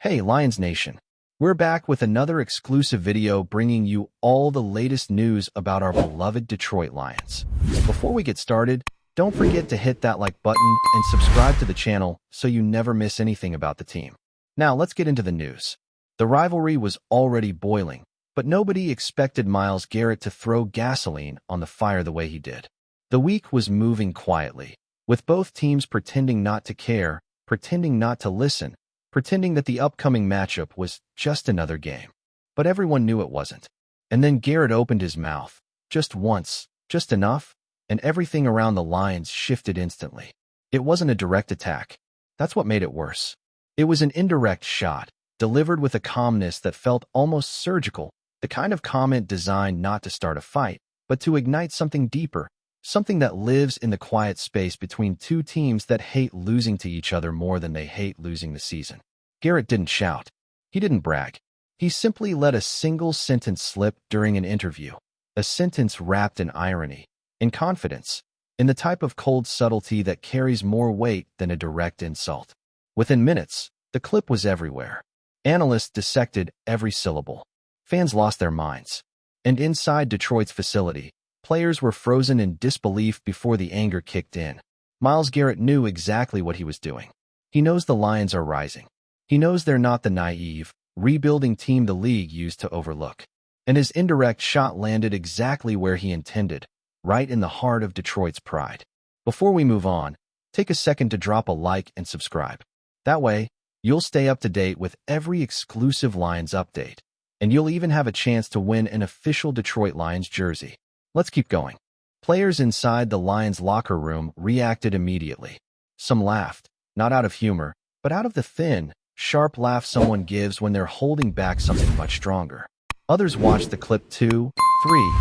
Hey, Lions Nation! We're back with another exclusive video bringing you all the latest news about our beloved Detroit Lions. Before we get started, don't forget to hit that like button and subscribe to the channel so you never miss anything about the team. Now, let's get into the news. The rivalry was already boiling, but nobody expected MYLES GARRETT to throw gasoline on the fire the way he did. The week was moving quietly, with both teams pretending not to care, pretending not to listen, pretending that the upcoming matchup was just another game. But everyone knew it wasn't. And then Garrett opened his mouth, just once, just enough, and everything around the Lions shifted instantly. It wasn't a direct attack. That's what made it worse. It was an indirect shot, delivered with a calmness that felt almost surgical, the kind of comment designed not to start a fight, but to ignite something deeper, something that lives in the quiet space between two teams that hate losing to each other more than they hate losing the season. Garrett didn't shout. He didn't brag. He simply let a single sentence slip during an interview, a sentence wrapped in irony, in confidence, in the type of cold subtlety that carries more weight than a direct insult. Within minutes, the clip was everywhere. Analysts dissected every syllable. Fans lost their minds. And inside Detroit's facility, players were frozen in disbelief before the anger kicked in. MYLES GARRETT knew exactly what he was doing. He knows the Lions are rising. He knows they're not the naive, rebuilding team the league used to overlook. And his indirect shot landed exactly where he intended, right in the heart of Detroit's pride. Before we move on, take a second to drop a like and subscribe. That way, you'll stay up to date with every exclusive Lions update, and you'll even have a chance to win an official Detroit Lions jersey. Let's keep going. Players inside the Lions locker room reacted immediately. Some laughed, not out of humor, but out of the thin, sharp laugh someone gives when they're holding back something much stronger. Others watched the clip 2, 3,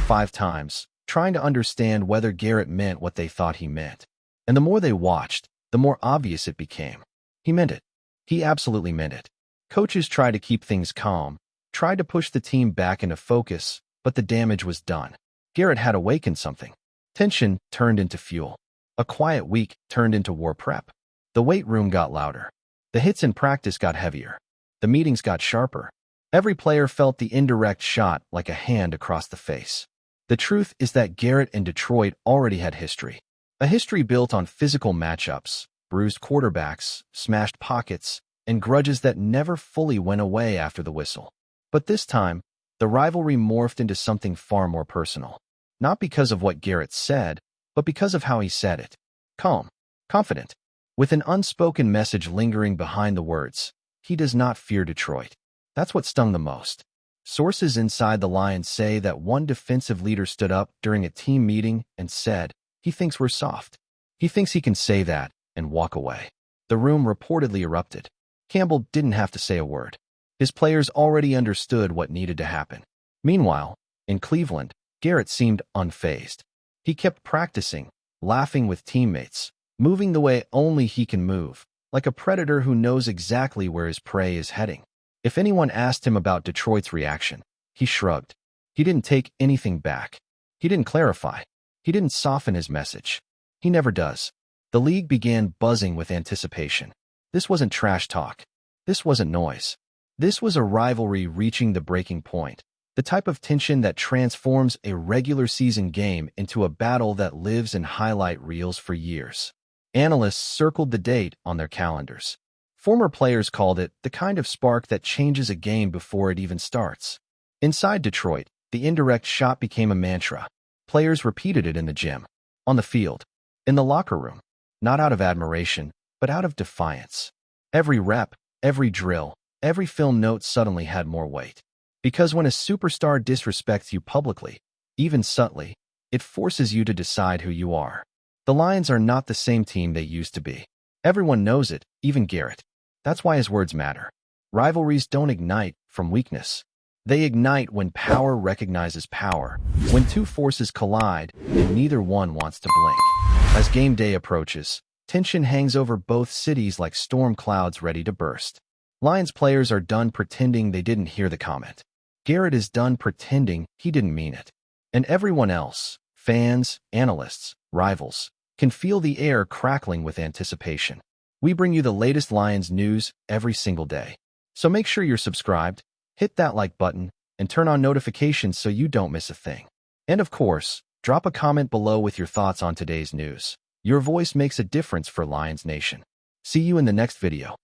5 times, trying to understand whether Garrett meant what they thought he meant. And the more they watched, the more obvious it became. He meant it. He absolutely meant it. Coaches tried to keep things calm, tried to push the team back into focus, but the damage was done. Garrett had awakened something. Tension turned into fuel. A quiet week turned into war prep. The weight room got louder. The hits in practice got heavier. The meetings got sharper. Every player felt the indirect shot like a hand across the face. The truth is that Garrett and Detroit already had history. A history built on physical matchups, bruised quarterbacks, smashed pockets, and grudges that never fully went away after the whistle. But this time, the rivalry morphed into something far more personal. Not because of what Garrett said, but because of how he said it. Calm, confident, with an unspoken message lingering behind the words. He does not fear Detroit. That's what stung the most. Sources inside the Lions say that one defensive leader stood up during a team meeting and said, "He thinks we're soft. He thinks he can say that and walk away." The room reportedly erupted. Campbell didn't have to say a word. His players already understood what needed to happen. Meanwhile, in Cleveland, Garrett seemed unfazed. He kept practicing, laughing with teammates, moving the way only he can move, like a predator who knows exactly where his prey is heading. If anyone asked him about Detroit's reaction, he shrugged. He didn't take anything back. He didn't clarify. He didn't soften his message. He never does. The league began buzzing with anticipation. This wasn't trash talk. This wasn't noise. This was a rivalry reaching the breaking point, the type of tension that transforms a regular season game into a battle that lives in highlight reels for years. Analysts circled the date on their calendars. Former players called it the kind of spark that changes a game before it even starts. Inside Detroit, the indirect shot became a mantra. Players repeated it in the gym, on the field, in the locker room, not out of admiration, but out of defiance. Every rep, every drill, every film note suddenly had more weight. Because when a superstar disrespects you publicly, even subtly, it forces you to decide who you are. The Lions are not the same team they used to be. Everyone knows it, even Garrett. That's why his words matter. Rivalries don't ignite from weakness. They ignite when power recognizes power, when two forces collide and neither one wants to blink. As game day approaches, tension hangs over both cities like storm clouds ready to burst. Lions players are done pretending they didn't hear the comment. Garrett is done pretending he didn't mean it. And everyone else, fans, analysts, rivals, can feel the air crackling with anticipation. We bring you the latest Lions news every single day. So make sure you're subscribed, hit that like button, and turn on notifications so you don't miss a thing. And of course, drop a comment below with your thoughts on today's news. Your voice makes a difference for Lions Nation. See you in the next video.